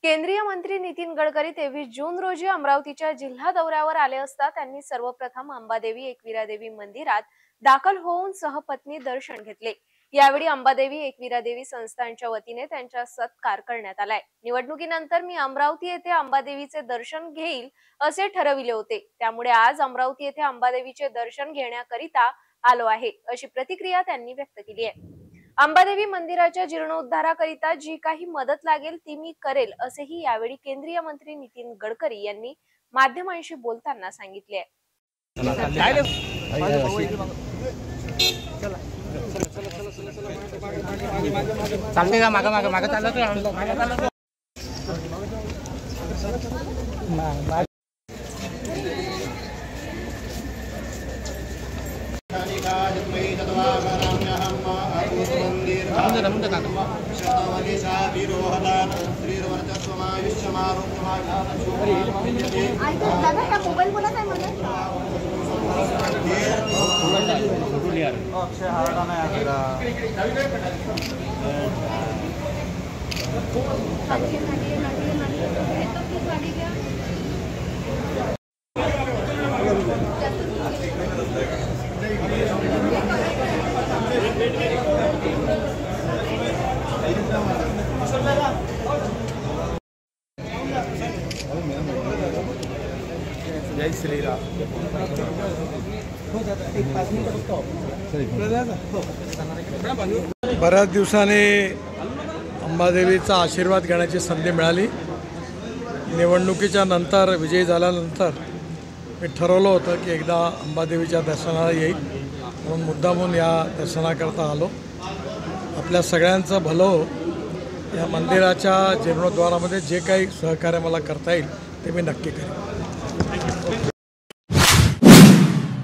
केंद्रीय मंत्री नितीन गडकरी 23 जून रोजी अमरावतीच्या जिल्हा दौऱ्यावर आले असता त्यांनी सर्वप्रथम अंबादेवी एकविरादेवी मंदिरात दाखल होऊन सहपत्नी दर्शन घेतले। यावेळी अंबादेवी एकविरादेवी संस्थानच्या वतीने त्यांचा सत्कार करण्यात आलाय। निवडणुकीनंतर मी अमरावती येथे अंबादेवीचे दर्शन घेईल असे ठरविले होते, त्यामुळे आज अमरावती येथे अंबादेवीचे दर्शन घेण्याकरिता आलो आहे, अशी प्रतिक्रिया त्यांनी व्यक्त केली आहे। अंबादेवी मंदिराच्या जीर्णोद्धाराकरिता जी काही मदत लागेल ती मी करेल, असेही यावेळी केंद्रीय मंत्री नितीन गडकरी यांनी माध्यमांशी बोलताना सांगितले। जय श्रीराम। बऱ्याच दिवसांनी अंबादेवीचा आशीर्वाद घेण्याची संधी मिळाली। निवडणुकीच्या नंतर विजयी झाल्यानंतर मी ठरवलं होतं की एकदा अंबादेवीच्या दर्शनाला येईल, म्हणून मुद्दामून या दर्शनाकरता आलो। आपल्या सगळ्यांचं भलं हो, या मंदिराच्या जीर्णोद्धारामध्ये जे काही सहकार्य मला करता येईल ते मी नक्की करेन।